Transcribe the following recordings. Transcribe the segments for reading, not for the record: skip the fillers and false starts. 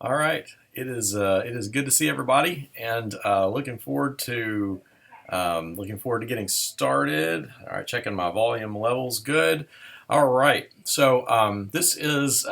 All right, it is good to see everybody, and looking forward to getting started. All right, checking my volume levels. Good. All right, so this is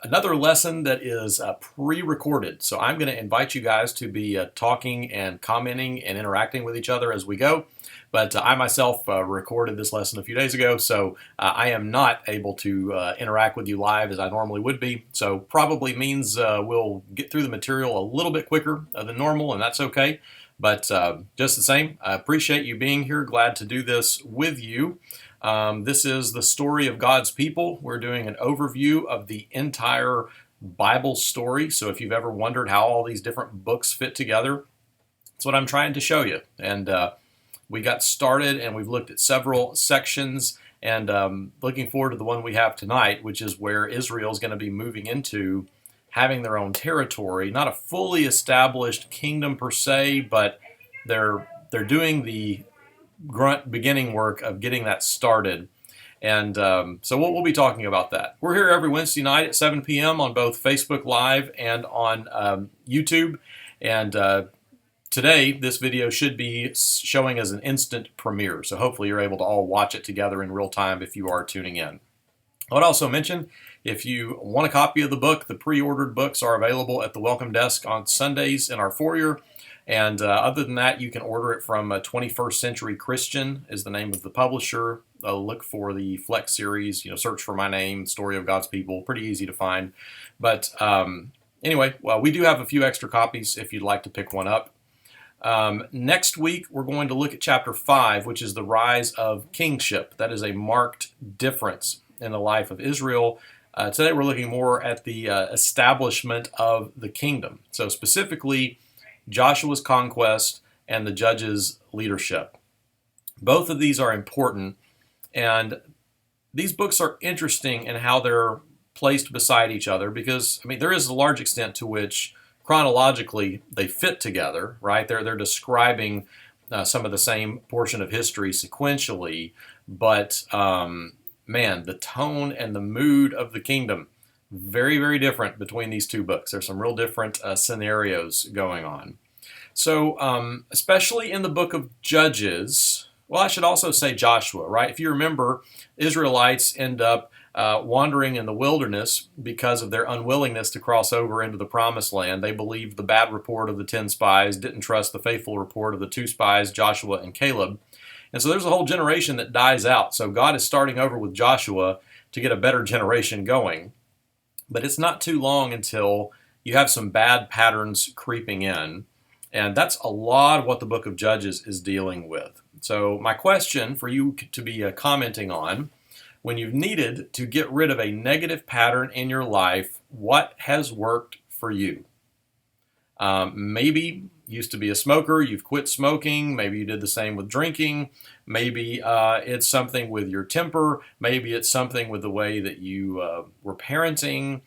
another lesson that is pre-recorded. So I'm going to invite you guys to be talking and commenting and interacting with each other as we go. But I myself recorded this lesson a few days ago, so I am not able to interact with you live as I normally would be. So probably means we'll get through the material a little bit quicker than normal, and that's okay. But just the same, I appreciate you being here. Glad to do this with you. This is the story of God's people. We're doing an overview of the entire Bible story. So if you've ever wondered how all these different books fit together, that's what I'm trying to show you. And we got started and we've looked at several sections, and looking forward to the one we have tonight, which is where Israel is going to be moving into having their own territory, not a fully established kingdom per se, but they're doing the grunt beginning work of getting that started. And so we'll be talking about that. We're here every Wednesday night at 7 p.m. on both Facebook Live and on YouTube. And today, this video should be showing as an instant premiere. So hopefully you're able to all watch it together in real time if you are tuning in. I would also mention, if you want a copy of the book, the pre-ordered books are available at the welcome desk on Sundays in our foyer. And other than that, you can order it from 21st Century Christian is the name of the publisher. Look for the Flex series, search for my name, Story of God's People, pretty easy to find. But anyway, well, we do have a few extra copies if you'd like to pick one up. Next week, we're going to look at chapter 5, which is the rise of kingship. That is a marked difference in the life of Israel. Today, we're looking more at the establishment of the kingdom. So specifically, Joshua's conquest and the judges' leadership. Both of these are important, and these books are interesting in how they're placed beside each other because, there is a large extent to which chronologically they fit together, right? They're describing some of the same portion of history sequentially, but man, the tone and the mood of the kingdom, very, very different between these two books. There's some real different scenarios going on. So especially in the book of Judges, well, I should also say Joshua, right? If you remember, Israelites end up wandering in the wilderness because of their unwillingness to cross over into the promised land. They believed the bad report of the 10 spies, didn't trust the faithful report of the 2 spies, Joshua and Caleb. And so there's a whole generation that dies out. So God is starting over with Joshua to get a better generation going. But it's not too long until you have some bad patterns creeping in. And that's a lot of what the book of Judges is dealing with. So my question for you to be commenting on, when you've needed to get rid of a negative pattern in your life, what has worked for you? Maybe used to be a smoker, you've quit smoking, maybe you did the same with drinking, maybe it's something with your temper, maybe it's something with the way that you were parenting,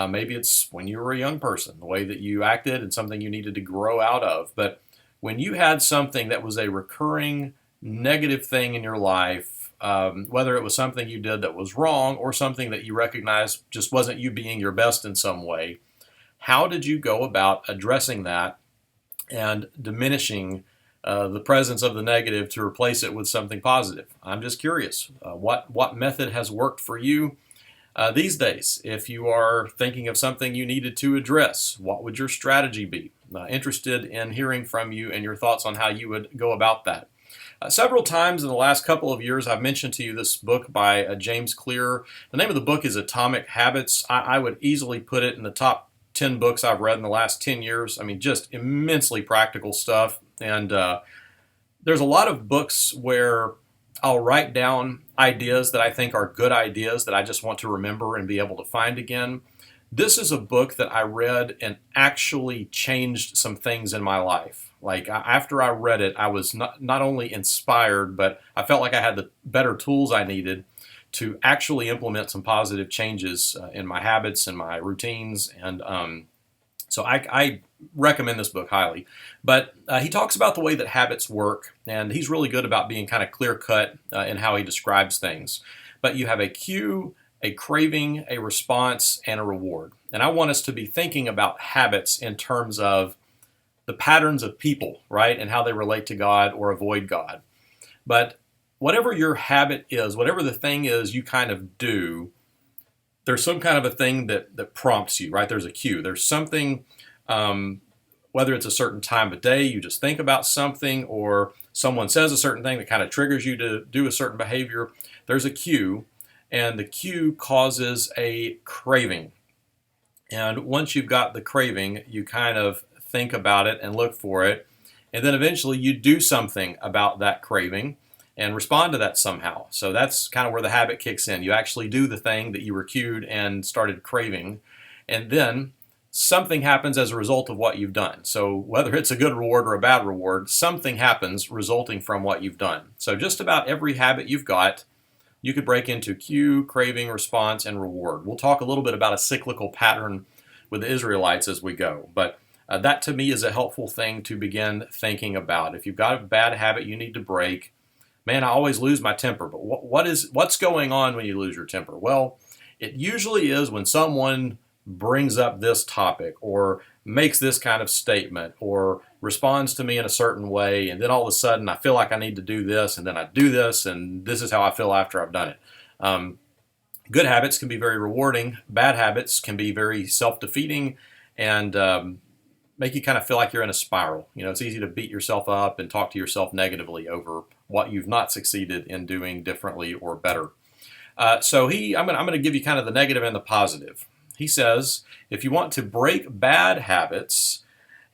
maybe it's when you were a young person, the way that you acted and something you needed to grow out of. But when you had something that was a recurring negative thing in your life, whether it was something you did that was wrong or something that you recognized just wasn't you being your best in some way, how did you go about addressing that and diminishing the presence of the negative to replace it with something positive? I'm just curious. What method has worked for you these days? If you are thinking of something you needed to address, what would your strategy be? Interested in hearing from you and your thoughts on how you would go about that. Several times in the last couple of years, I've mentioned to you this book by James Clear. The name of the book is Atomic Habits. I would easily put it in the top 10 books I've read in the last 10 years. Just immensely practical stuff. And there's a lot of books where I'll write down ideas that I think are good ideas that I just want to remember and be able to find again. This is a book that I read and actually changed some things in my life. Like after I read it, I was not only inspired, but I felt like I had the better tools I needed to actually implement some positive changes in my habits and my routines. And so I recommend this book highly. But he talks about the way that habits work, and he's really good about being kind of clear-cut in how he describes things. But you have a cue a craving, a response, and a reward. And I want us to be thinking about habits in terms of the patterns of people, right, and how they relate to God or avoid God. But whatever your habit is, whatever the thing is you kind of do, there's some kind of a thing that prompts you, right? There's a cue. There's something, whether it's a certain time of day, you just think about something, or someone says a certain thing that kind of triggers you to do a certain behavior. There's a cue, and the cue causes a craving. And once you've got the craving, you kind of think about it and look for it. And then eventually you do something about that craving and respond to that somehow. So that's kind of where the habit kicks in. You actually do the thing that you were cued and started craving. And then something happens as a result of what you've done. So whether it's a good reward or a bad reward, something happens resulting from what you've done. So just about every habit you've got, you could break into cue, craving, response, and reward. We'll talk a little bit about a cyclical pattern with the Israelites as we go. But that to me is a helpful thing to begin thinking about. If you've got a bad habit you need to break, man, I always lose my temper. But what's going on when you lose your temper? Well, it usually is when someone brings up this topic or makes this kind of statement or responds to me in a certain way, and then all of a sudden I feel like I need to do this, and then I do this, and this is how I feel after I've done it. Good habits can be very rewarding. Bad habits can be very self-defeating and make you kind of feel like you're in a spiral. You know, it's easy to beat yourself up and talk to yourself negatively over what you've not succeeded in doing differently or better. So I'm going to give you kind of the negative and the positive. He says, if you want to break bad habits,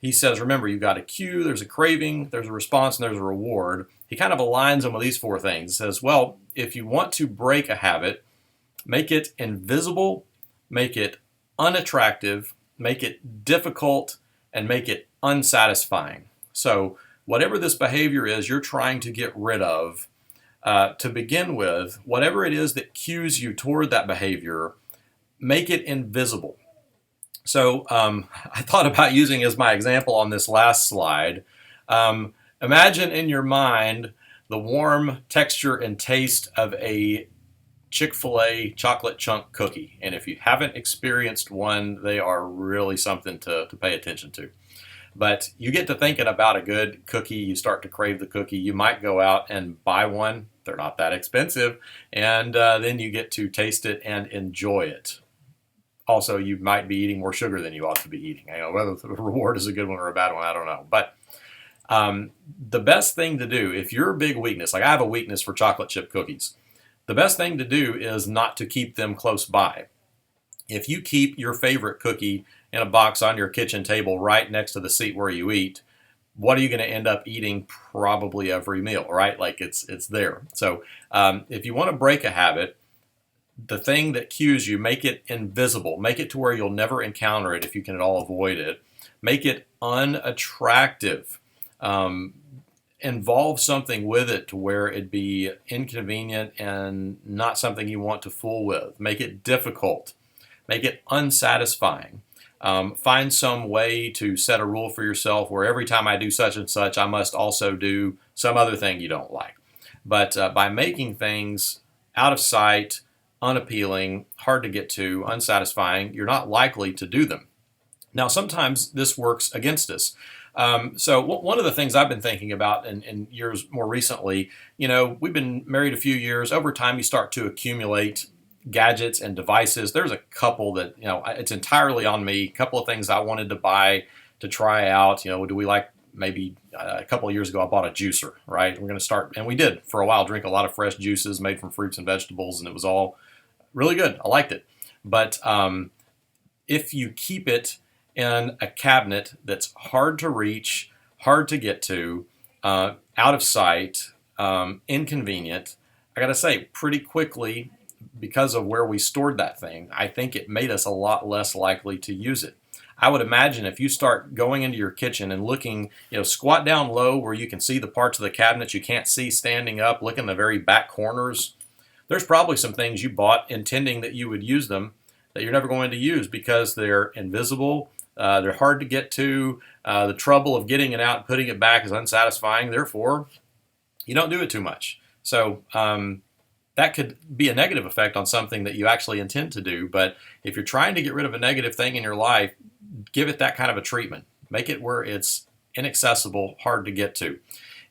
he says, remember, you've got a cue, there's a craving, there's a response, and there's a reward. He kind of aligns them with these four things. He says, well, if you want to break a habit, make it invisible, make it unattractive, make it difficult, and make it unsatisfying. So whatever this behavior is you're trying to get rid of, to begin with, whatever it is that cues you toward that behavior, make it invisible. So I thought about using as my example on this last slide. Imagine in your mind the warm texture and taste of a Chick-fil-A chocolate chunk cookie. And if you haven't experienced one, they are really something to pay attention to. But you get to thinking about a good cookie, you start to crave the cookie, you might go out and buy one. They're not that expensive. And then you get to taste it and enjoy it. Also, you might be eating more sugar than you ought to be eating. You know, whether the reward is a good one or a bad one, I don't know. But the best thing to do, if your big weakness, like I have a weakness for chocolate chip cookies, the best thing to do is not to keep them close by. If you keep your favorite cookie in a box on your kitchen table right next to the seat where you eat, what are you going to end up eating probably every meal, right? Like it's there. So if you want to break a habit, the thing that cues you, make it invisible. Make it to where you'll never encounter it if you can at all avoid it. Make it unattractive. Involve something with it to where it'd be inconvenient and not something you want to fool with. Make it difficult. Make it unsatisfying. Find some way to set a rule for yourself where every time I do such and such, I must also do some other thing you don't like. But by making things out of sight, unappealing, hard to get to, unsatisfying, you're not likely to do them. Now, sometimes this works against us. So one of the things I've been thinking about in years more recently, you know, we've been married a few years. Over time, you start to accumulate gadgets and devices. There's a couple that, you know, it's entirely on me. A couple of things I wanted to buy to try out. You know, do we like maybe a couple of years ago, I bought a juicer, right? We're going to start, and we did for a while, drink a lot of fresh juices made from fruits and vegetables, and it was all really good. I liked it. But if you keep it in a cabinet that's hard to reach, hard to get to, out of sight, inconvenient, I got to say, pretty quickly, because of where we stored that thing, I think it made us a lot less likely to use it. I would imagine if you start going into your kitchen and looking, you know, squat down low where you can see the parts of the cabinet you can't see standing up, look in the very back corners, there's probably some things you bought intending that you would use them that you're never going to use because they're invisible, they're hard to get to, the trouble of getting it out and putting it back is unsatisfying, therefore you don't do it too much. So that could be a negative effect on something that you actually intend to do. But if you're trying to get rid of a negative thing in your life, give it that kind of a treatment. Make it where it's inaccessible, hard to get to.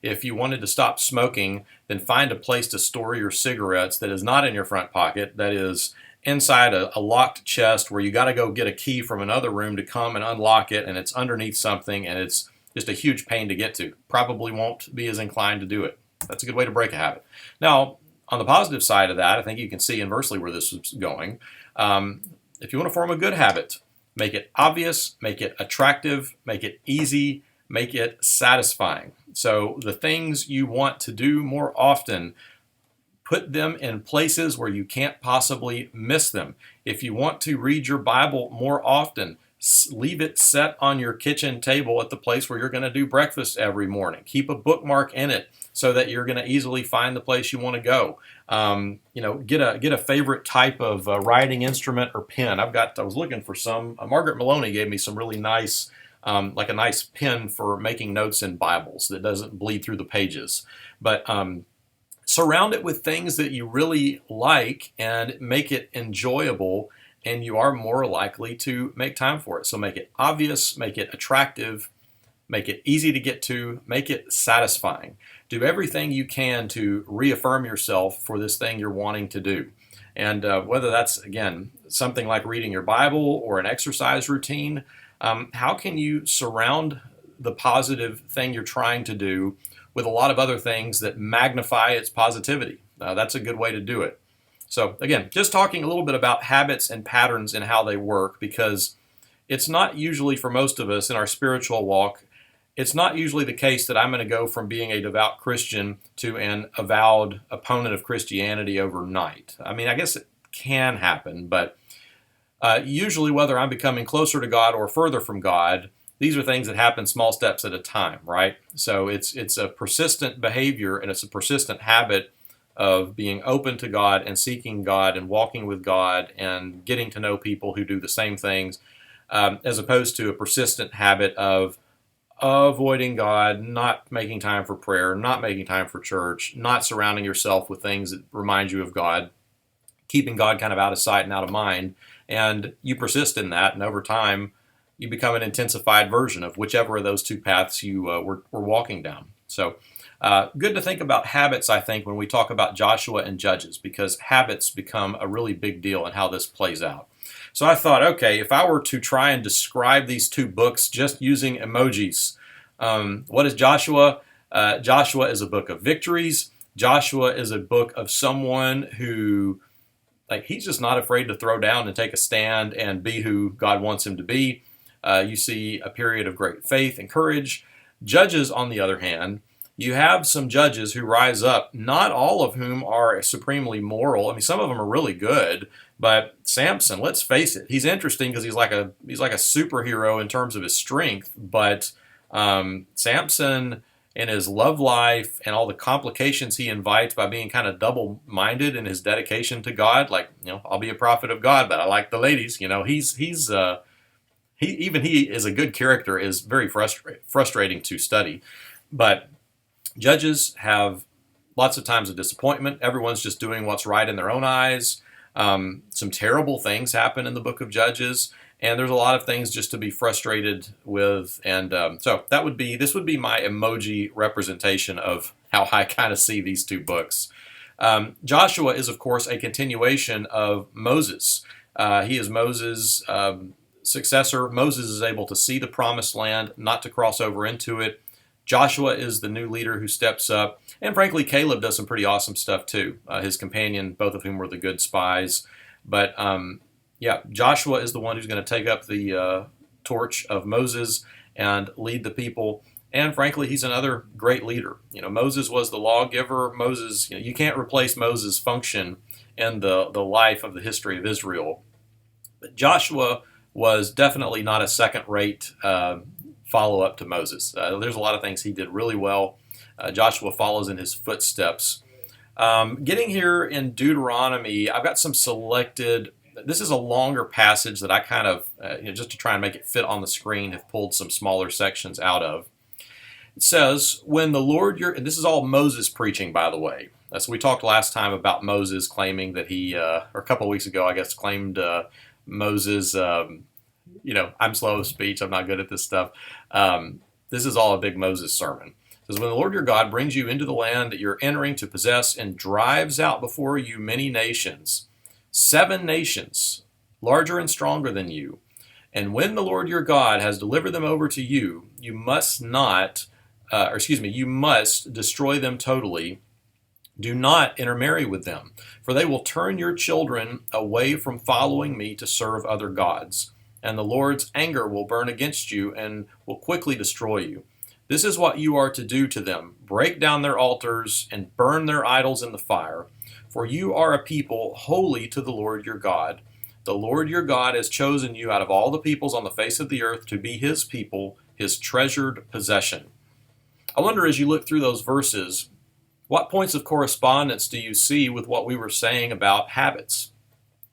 If you wanted to stop smoking, then find a place to store your cigarettes that is not in your front pocket, that is inside a locked chest where you got to go get a key from another room to come and unlock it, and it's underneath something, and it's just a huge pain to get to. Probably won't be as inclined to do it. That's a good way to break a habit. Now, on the positive side of that, I think you can see inversely where this is going. If you want to form a good habit, make it obvious, make it attractive, make it easy, make it satisfying. So the things you want to do more often, put them in places where you can't possibly miss them. If you want to read your Bible more often, leave it set on your kitchen table at the place where you're going to do breakfast every morning. Keep a bookmark in it so that you're going to easily find the place you want to go. Get a favorite type of writing instrument or pen. I was looking for some. Margaret Maloney gave me some really nice, like a nice pen for making notes in Bibles that doesn't bleed through the pages. But surround it with things that you really like and make it enjoyable, and you are more likely to make time for it. So make it obvious, make it attractive, make it easy to get to, make it satisfying. Do everything you can to reaffirm yourself for this thing you're wanting to do. And whether that's, again, something like reading your Bible or an exercise routine, how can you surround the positive thing you're trying to do with a lot of other things that magnify its positivity? That's a good way to do it. So again, just talking a little bit about habits and patterns and how they work, because it's not usually, for most of us in our spiritual walk, it's not usually the case that I'm going to go from being a devout Christian to an avowed opponent of Christianity overnight. I mean, I guess it can happen, but usually whether I'm becoming closer to God or further from God, these are things that happen small steps at a time, right? So it's a persistent behavior, and it's a persistent habit of being open to God and seeking God and walking with God and getting to know people who do the same things, as opposed to a persistent habit of avoiding God, not making time for prayer, not making time for church, not surrounding yourself with things that remind you of God, keeping God kind of out of sight and out of mind. And you persist in that, and over time, you become an intensified version of whichever of those two paths you were walking down. So good to think about habits, I think, when we talk about Joshua and Judges, because habits become a really big deal in how this plays out. So I thought, okay, if I were to try and describe these two books just using emojis, what is Joshua? Joshua is a book of victories. Joshua is a book of someone who, he's just not afraid to throw down and take a stand and be who God wants him to be. You see a period of great faith and courage. Judges, on the other hand, you have some judges who rise up, not all of whom are supremely moral. I mean, some of them are really good, but Samson, let's face it, he's interesting because he's like a superhero in terms of his strength, but Samson and his love life and all the complications he invites by being kind of double-minded in his dedication to God, I'll be a prophet of God, but I like the ladies. He is a good character, is very frustrating to study. But judges have lots of times of disappointment. Everyone's just doing what's right in their own eyes. Some terrible things happen in the book of Judges, and there's a lot of things just to be frustrated with. And so this would be my emoji representation of how I kind of see these two books. Joshua is, of course, a continuation of Moses. He is Moses' successor. Moses is able to see the promised land, not to cross over into it. Joshua is the new leader who steps up. And frankly, Caleb does some pretty awesome stuff too. His companion, both of whom were the good spies. But Joshua is the one who's going to take up the torch of Moses and lead the people. And frankly, he's another great leader. Moses was the lawgiver. Moses, you can't replace Moses' function in the life of the history of Israel. But Joshua was definitely not a second-rate follow-up to Moses. There's a lot of things he did really well. Joshua follows in his footsteps. Getting here in Deuteronomy, I've got some selected. This is a longer passage that I kind of, just to try and make it fit on the screen, have pulled some smaller sections out of. It says, when the Lord and this is all Moses preaching, by the way. So we talked last time about Moses claiming that he, or a couple of weeks ago, I guess, claimed Moses, I'm slow of speech, I'm not good at this stuff. This is all a big Moses sermon. It says, when the Lord your God brings you into the land that you're entering to possess and drives out before you many nations, 7 nations, larger and stronger than you, and when the Lord your God has delivered them over to you, you must you must destroy them totally. Do not intermarry with them, for they will turn your children away from following me to serve other gods, and the Lord's anger will burn against you and will quickly destroy you. This is what you are to do to them: break down their altars and burn their idols in the fire, for you are a people holy to the Lord your God. The Lord your God has chosen you out of all the peoples on the face of the earth to be his people, his treasured possession. I wonder, as you look through those verses, what points of correspondence do you see with what we were saying about habits?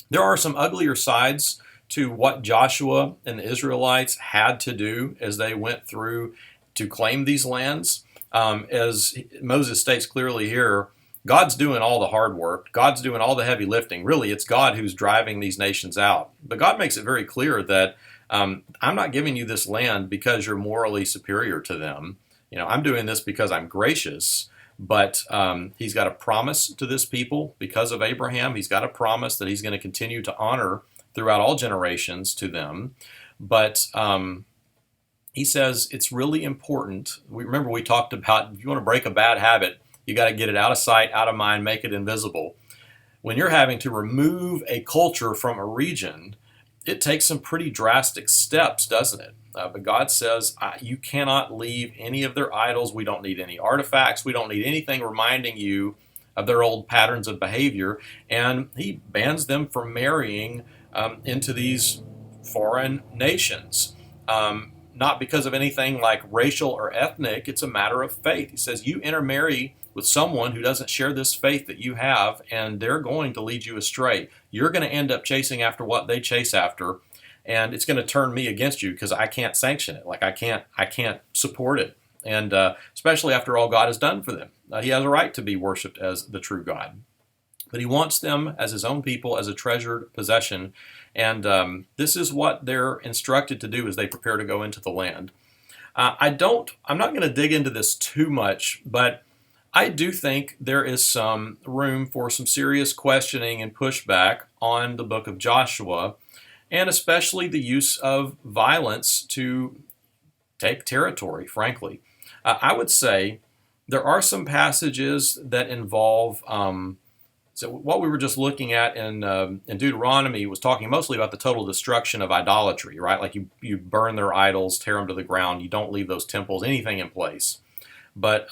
There are some uglier sides to what Joshua and the Israelites had to do as they went through to claim these lands. As Moses states clearly here, God's doing all the hard work. God's doing all the heavy lifting. Really, it's God who's driving these nations out. But God makes it very clear that I'm not giving you this land because you're morally superior to them. I'm doing this because I'm gracious. But he's got a promise to this people because of Abraham. He's got a promise that he's going to continue to honor throughout all generations to them. But he says it's really important. Remember we talked about, if you want to break a bad habit, you got to get it out of sight, out of mind, make it invisible. When you're having to remove a culture from a region, it takes some pretty drastic steps, doesn't it? But God says, you cannot leave any of their idols. We don't need any artifacts. We don't need anything reminding you of their old patterns of behavior. And he bans them from marrying into these foreign nations. Not because of anything like racial or ethnic. It's a matter of faith. He says, you intermarry with someone who doesn't share this faith that you have, and they're going to lead you astray. You're going to end up chasing after what they chase after, and it's going to turn me against you because I can't sanction it. Like I can't support it, and especially after all God has done for them. He has a right to be worshipped as the true God, but he wants them as his own people, as a treasured possession, and this is what they're instructed to do as they prepare to go into the land. I'm not going to dig into this too much, but I do think there is some room for some serious questioning and pushback on the book of Joshua, and especially the use of violence to take territory, frankly. I would say there are some passages that involve, so what we were just looking at in Deuteronomy was talking mostly about the total destruction of idolatry, right? Like you burn their idols, tear them to the ground, you don't leave those temples, anything in place. But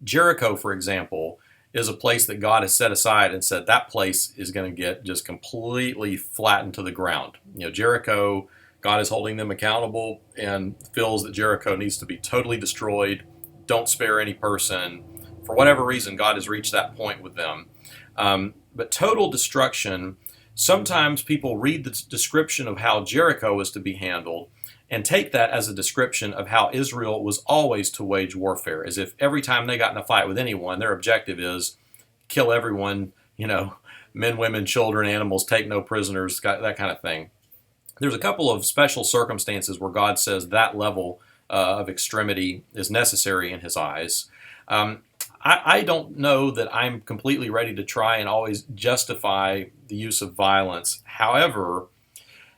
Jericho, for example, is a place that God has set aside and said that place is going to get just completely flattened to the ground. Jericho, God is holding them accountable and feels that Jericho needs to be totally destroyed. Don't spare any person. For whatever reason, God has reached that point with them. But total destruction, sometimes people read the description of how Jericho was to be handled and take that as a description of how Israel was always to wage warfare, as if every time they got in a fight with anyone, their objective is kill everyone, men, women, children, animals, take no prisoners, that kind of thing. There's a couple of special circumstances where God says that level of extremity is necessary in his eyes. I don't know that I'm completely ready to try and always justify the use of violence. However,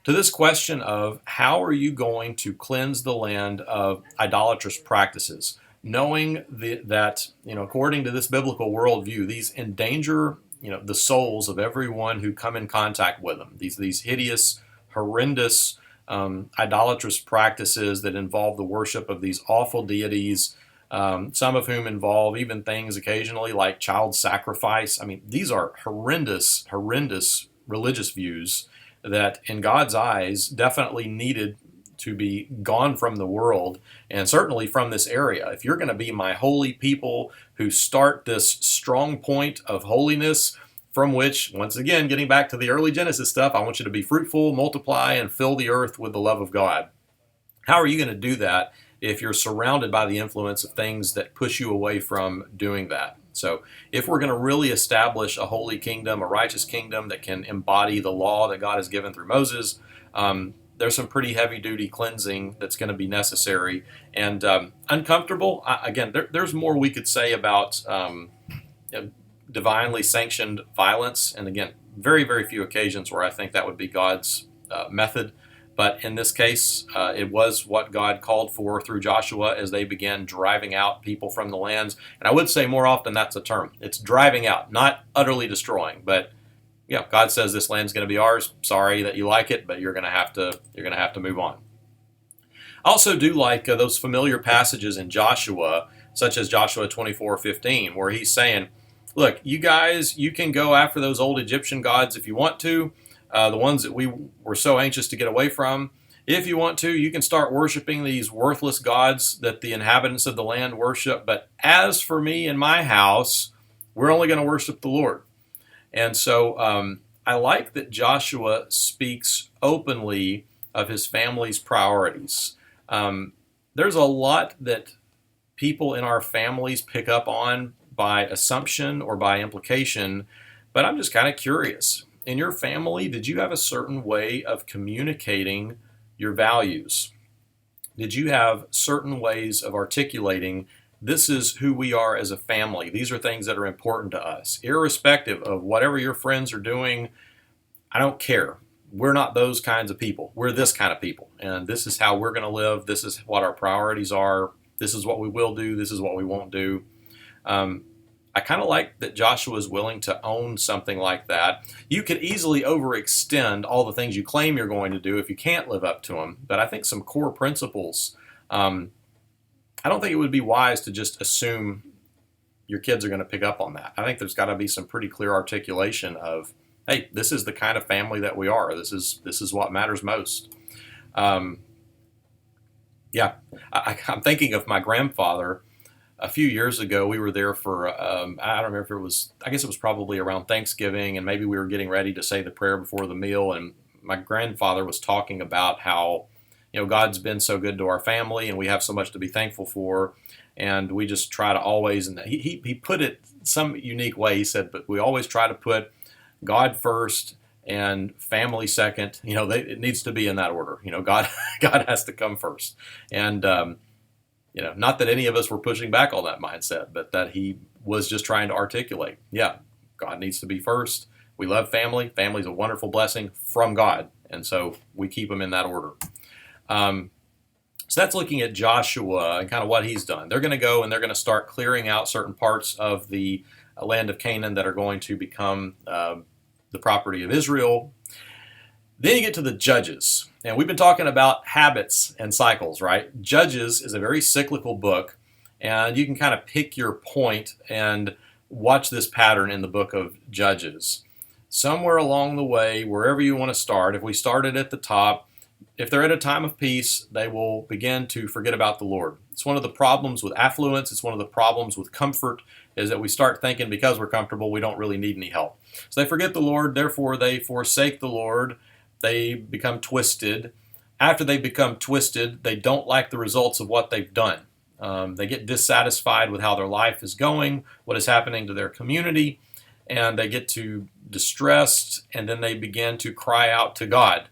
to this question of how are you going to cleanse the land of idolatrous practices, knowing that, according to this biblical worldview, these endanger, the souls of everyone who come in contact with them. These hideous, horrendous, idolatrous practices that involve the worship of these awful deities, some of whom involve even things occasionally like child sacrifice. I mean, these are horrendous, horrendous religious views that in God's eyes definitely needed to be gone from the world and certainly from this area. If you're going to be my holy people who start this strong point of holiness from which, once again, getting back to the early Genesis stuff, I want you to be fruitful, multiply, and fill the earth with the love of God. How are you going to do that if you're surrounded by the influence of things that push you away from doing that? So if we're going to really establish a holy kingdom, a righteous kingdom that can embody the law that God has given through Moses, there's some pretty heavy-duty cleansing that's going to be necessary and uncomfortable. Again, there's more we could say about divinely sanctioned violence, and again, very, very few occasions where I think that would be God's method. But in this case, it was what God called for through Joshua as they began driving out people from the lands. And I would say more often that's a term. It's driving out, not utterly destroying. But yeah, God says this land's going to be ours. Sorry that you like it, but you're going to have to move on. I also do like those familiar passages in Joshua, such as Joshua 24:15, where he's saying, look, you guys, you can go after those old Egyptian gods if you want to. The ones that we were so anxious to get away from. If you want to, you can start worshiping these worthless gods that the inhabitants of the land worship. But as for me and my house, we're only going to worship the Lord. And so I like that Joshua speaks openly of his family's priorities. There's a lot that people in our families pick up on by assumption or by implication, but I'm just kind of curious. In your family, did you have a certain way of communicating your values? Did you have certain ways of articulating, this is who we are as a family. These are things that are important to us. Irrespective of whatever your friends are doing, I don't care. We're not those kinds of people. We're this kind of people. And this is how we're going to live. This is what our priorities are. This is what we will do. This is what we won't do. I kind of like that Joshua is willing to own something like that. You could easily overextend all the things you claim you're going to do if you can't live up to them. But I think some core principles, I don't think it would be wise to just assume your kids are going to pick up on that. I think there's got to be some pretty clear articulation of, hey, this is the kind of family that we are. This is what matters most. I'm thinking of my grandfather. A few years ago, we were there for, I don't remember if it was, I guess it was probably around Thanksgiving, and maybe we were getting ready to say the prayer before the meal, and my grandfather was talking about how, God's been so good to our family, and we have so much to be thankful for, and we just try to always, and he put it some unique way, he said, but we always try to put God first and family second. It needs to be in that order. God has to come first. And, not that any of us were pushing back on that mindset, but that he was just trying to articulate, God needs to be first. We love family. Family's a wonderful blessing from God, and so we keep them in that order. So that's looking at Joshua and kind of what he's done. They're going to go and they're going to start clearing out certain parts of the land of Canaan that are going to become the property of Israel. Then you get to the Judges. And we've been talking about habits and cycles, right? Judges is a very cyclical book, and you can kind of pick your point and watch this pattern in the book of Judges. Somewhere along the way, wherever you want to start, if we started at the top, if they're at a time of peace, they will begin to forget about the Lord. It's one of the problems with affluence. It's one of the problems with comfort, is that we start thinking because we're comfortable, we don't really need any help. So they forget the Lord, therefore they forsake the Lord. They become twisted. After they become twisted, they don't like the results of what they've done. They get dissatisfied with how their life is going, what is happening to their community, and they get too distressed, and then they begin to cry out to God.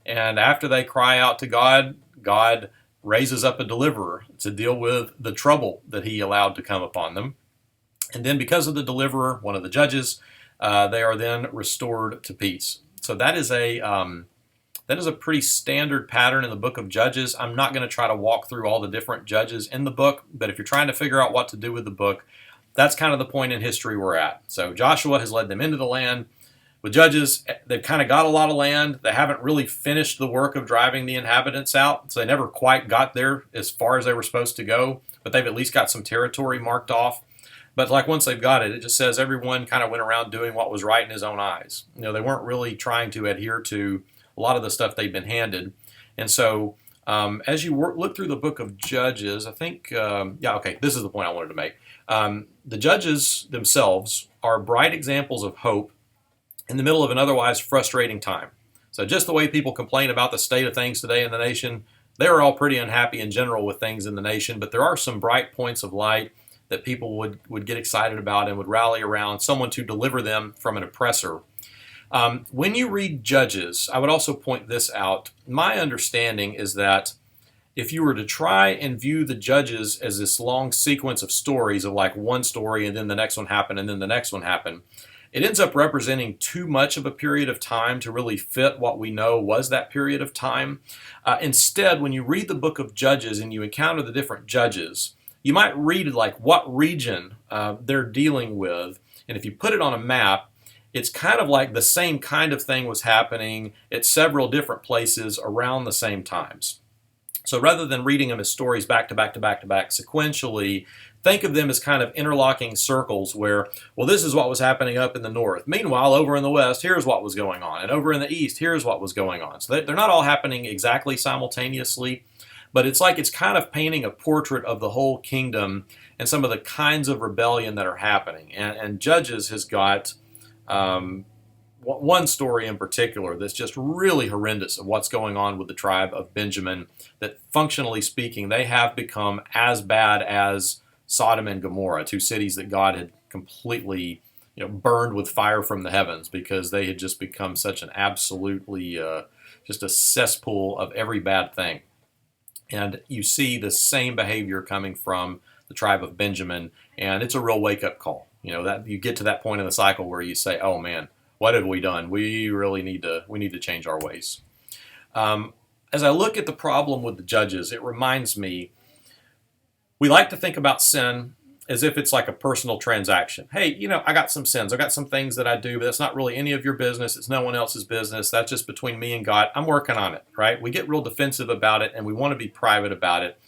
And after they cry out to God, God raises up a deliverer to deal with the trouble that he allowed to come upon them. And then because of the deliverer, one of the judges, they are then restored to peace. So that is a pretty standard pattern in the book of Judges. I'm not going to try to walk through all the different judges in the book, but if you're trying to figure out what to do with the book, that's kind of the point in history we're at. So Joshua has led them into the land. With Judges, they've kind of got a lot of land. They haven't really finished the work of driving the inhabitants out, so they never quite got there as far as they were supposed to go, but they've at least got some territory marked off. But like once they've got it, it just says everyone kind of went around doing what was right in his own eyes. They weren't really trying to adhere to a lot of the stuff they'd been handed. And so as you look through the book of Judges, I think, this is the point I wanted to make. The judges themselves are bright examples of hope in the middle of an otherwise frustrating time. So just the way people complain about the state of things today in the nation, they're all pretty unhappy in general with things in the nation, but there are some bright points of light. that people would get excited about and would rally around, someone to deliver them from an oppressor. When you read Judges, I would also point this out. My understanding is that if you were to try and view the Judges as this long sequence of stories of like one story and then the next one happened and then the next one happened, it ends up representing too much of a period of time to really fit what we know was that period of time. Instead, when you read the book of Judges and you encounter the different judges, you might read like what region they're dealing with. And if you put it on a map, it's kind of like the same kind of thing was happening at several different places around the same times. So rather than reading them as stories back to back to back to back sequentially, think of them as kind of interlocking circles where, well, this is what was happening up in the north. Meanwhile, over in the west, here's what was going on. And over in the east, here's what was going on. So they're not all happening exactly simultaneously, but it's like it's kind of painting a portrait of the whole kingdom and some of the kinds of rebellion that are happening. And Judges has got one story in particular that's just really horrendous of what's going on with the tribe of Benjamin, that functionally speaking, they have become as bad as Sodom and Gomorrah, two cities that God had completely burned with fire from the heavens because they had just become such an absolutely just a cesspool of every bad thing. And you see the same behavior coming from the tribe of Benjamin, and it's a real wake-up call. That you get to that point in the cycle where you say, "Oh man, what have we done? We really need to change our ways." As I look at the problem with the Judges, it reminds me we like to think about sin as if it's like a personal transaction. Hey, I got some sins. I got some things that I do, but that's not really any of your business. It's no one else's business. That's just between me and God. I'm working on it, right? We get real defensive about it, and we want to be private about it.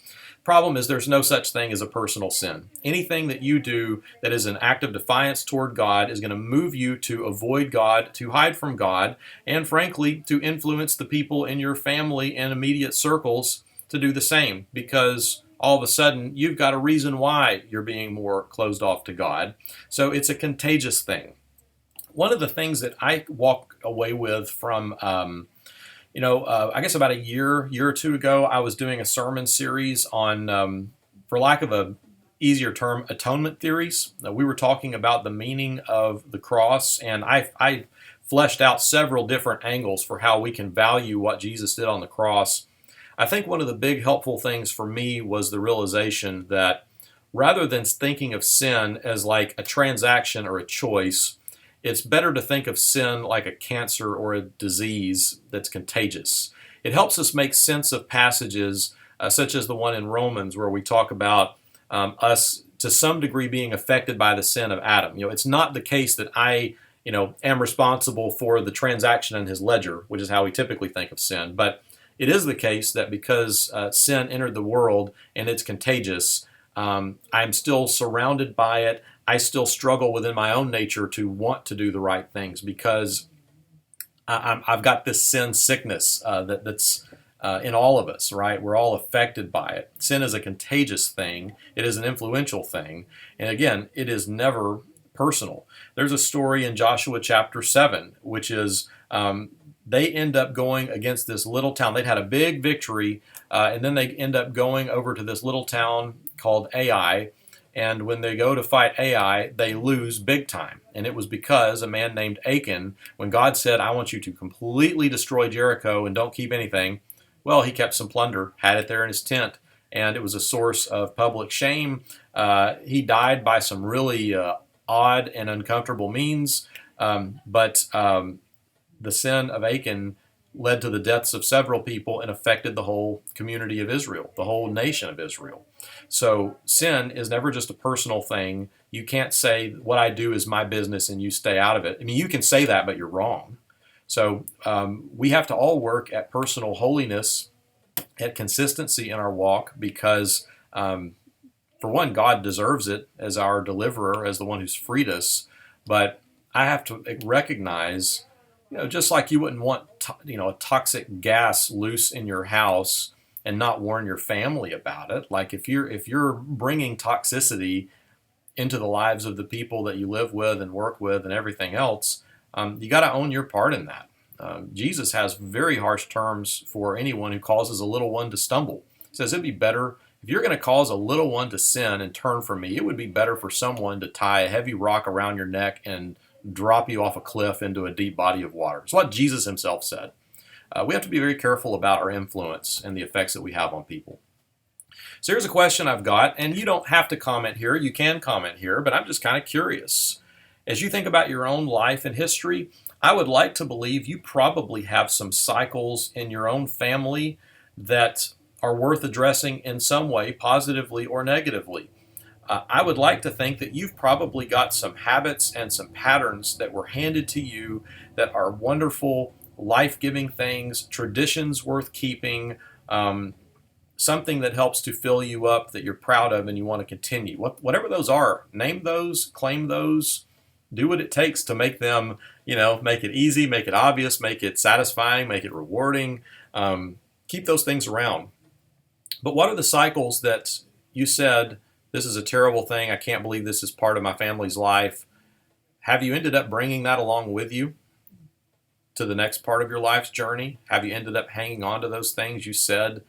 Problem is there's no such thing as a personal sin. Anything that you do that is an act of defiance toward God is going to move you to avoid God, to hide from God, and frankly, to influence the people in your family and immediate circles to do the same, because all of a sudden you've got a reason why you're being more closed off to God. So it's a contagious thing. One of the things that I walk away with from I guess about a year or two ago, I was doing a sermon series on, for lack of a easier term, atonement theories. We were talking about the meaning of the cross, and I fleshed out several different angles for how we can value what Jesus did on the cross. I think one of the big helpful things for me was the realization that rather than thinking of sin as like a transaction or a choice, it's better to think of sin like a cancer or a disease that's contagious. It helps us make sense of passages such as the one in Romans where we talk about us to some degree being affected by the sin of Adam. It's not the case that I, am responsible for the transaction in his ledger, which is how we typically think of sin. But it is the case that because sin entered the world and it's contagious, I'm still surrounded by it. I still struggle within my own nature to want to do the right things because I've got this sin sickness that's in all of us, right? We're all affected by it. Sin is a contagious thing. It is an influential thing. And again, it is never personal. There's a story in Joshua chapter 7, which is they end up going against this little town. They'd had a big victory, and then they end up going over to this little town called Ai. And when they go to fight Ai, they lose big time. And it was because a man named Achan, when God said, I want you to completely destroy Jericho and don't keep anything, well, he kept some plunder, had it there in his tent, and it was a source of public shame. He died by some really odd and uncomfortable means, but the sin of Achan led to the deaths of several people and affected the whole community of Israel, the whole nation of Israel. So sin is never just a personal thing. You can't say what I do is my business and you stay out of it. I mean, you can say that, but you're wrong. So we have to all work at personal holiness, at consistency in our walk, because for one, God deserves it as our deliverer, as the one who's freed us. But I have to recognize, just like you wouldn't want, a toxic gas loose in your house and not warn your family about it. Like if you're bringing toxicity into the lives of the people that you live with and work with and everything else, you got to own your part in that. Jesus has very harsh terms for anyone who causes a little one to stumble. He says it'd be better If you're going to cause a little one to sin and turn from me, it would be better for someone to tie a heavy rock around your neck and drop you off a cliff into a deep body of water. It's what Jesus himself said. We have to be very careful about our influence and the effects that we have on people. So here's a question I've got, and you don't have to comment here. You can comment here, but I'm just kind of curious. As you think about your own life and history, I would like to believe you probably have some cycles in your own family that are worth addressing in some way, positively or negatively. I would like to think that you've probably got some habits and some patterns that were handed to you that are wonderful, life-giving things, traditions worth keeping, something that helps to fill you up that you're proud of and you want to continue. Whatever those are, name those, claim those, do what it takes to make them, make it easy, make it obvious, make it satisfying, make it rewarding. Keep those things around. But what are the cycles that you said, this is a terrible thing, I can't believe this is part of my family's life? Have you ended up bringing that along with you to the next part of your life's journey? Have you ended up hanging on to those things you said,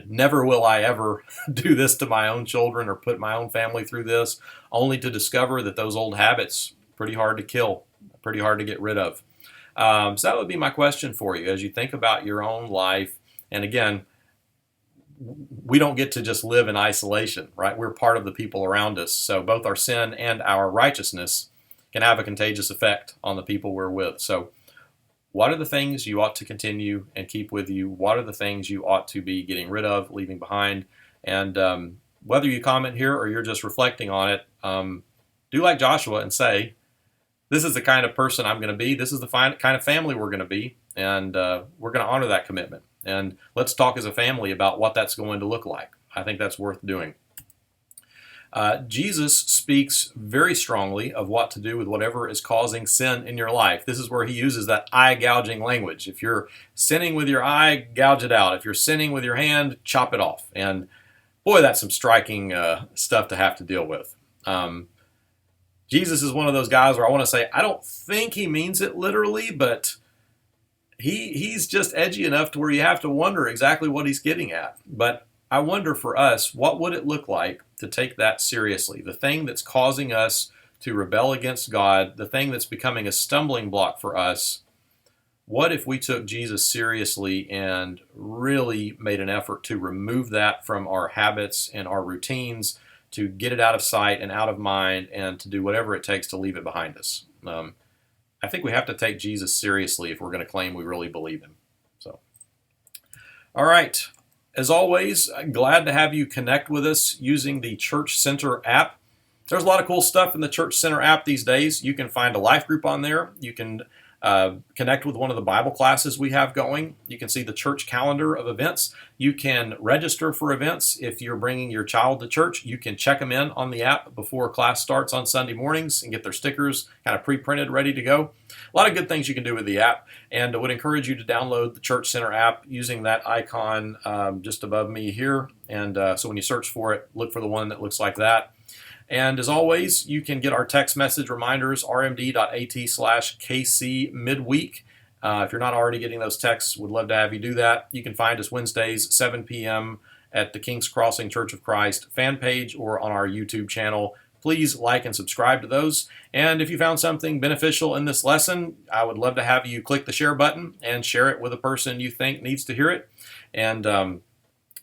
never will I ever do this to my own children or put my own family through this, only to discover that those old habits are pretty hard to kill, pretty hard to get rid of? So that would be my question for you as you think about your own life. And again, we don't get to just live in isolation, right? We're part of the people around us. So both our sin and our righteousness can have a contagious effect on the people we're with. So what are the things you ought to continue and keep with you? What are the things you ought to be getting rid of, leaving behind? And whether you comment here or you're just reflecting on it, do like Joshua and say, this is the kind of person I'm going to be. This is the kind of family we're going to be. And we're going to honor that commitment. And let's talk as a family about what that's going to look like. I think that's worth doing. Jesus speaks very strongly of what to do with whatever is causing sin in your life. This is where he uses that eye gouging language. If you're sinning with your eye, gouge it out. If you're sinning with your hand, chop it off. And boy, that's some striking stuff to have to deal with. Jesus is one of those guys where I want to say, I don't think he means it literally, but he's just edgy enough to where you have to wonder exactly what he's getting at. But I wonder for us, what would it look like to take that seriously? The thing that's causing us to rebel against God, the thing that's becoming a stumbling block for us, what if we took Jesus seriously and really made an effort to remove that from our habits and our routines, to get it out of sight and out of mind, and to do whatever it takes to leave it behind us? I think we have to take Jesus seriously if we're going to claim we really believe him. So, all right. As always, I'm glad to have you connect with us using the Church Center app. There's a lot of cool stuff in the Church Center app these days. You can find a life group on there. You can connect with one of the Bible classes we have going. You can see the church calendar of events. You can register for events. If you're bringing your child to church, you can check them in on the app before class starts on Sunday mornings and get their stickers kind of pre-printed, ready to go. A lot of good things you can do with the app, and I would encourage you to download the Church Center app using that icon just above me here. And so when you search for it, look for the one that looks like that. And as always, you can get our text message reminders, rmd.at/KC midweek. If you're not already getting those texts, would love to have you do that. You can find us Wednesdays, 7 p.m. at the King's Crossing Church of Christ fan page or on our YouTube channel. Please like and subscribe to those. And if you found something beneficial in this lesson, I would love to have you click the share button and share it with a person you think needs to hear it. And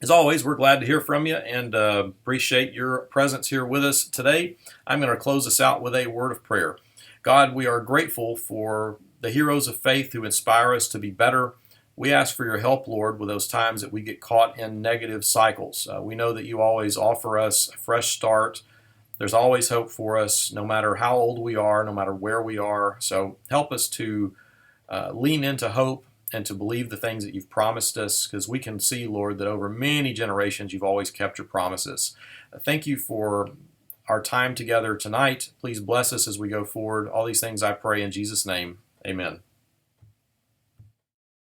as always, we're glad to hear from you and appreciate your presence here with us today. I'm going to close us out with a word of prayer. God, we are grateful for the heroes of faith who inspire us to be better. We ask for your help, Lord, with those times that we get caught in negative cycles. We know that you always offer us a fresh start. There's always hope for us, no matter how old we are, no matter where we are. So help us to lean into hope and to believe the things that you've promised us, because we can see, Lord, that over many generations you've always kept your promises. Thank you for our time together tonight. Please bless us as we go forward. All these things I pray in Jesus' name. Amen.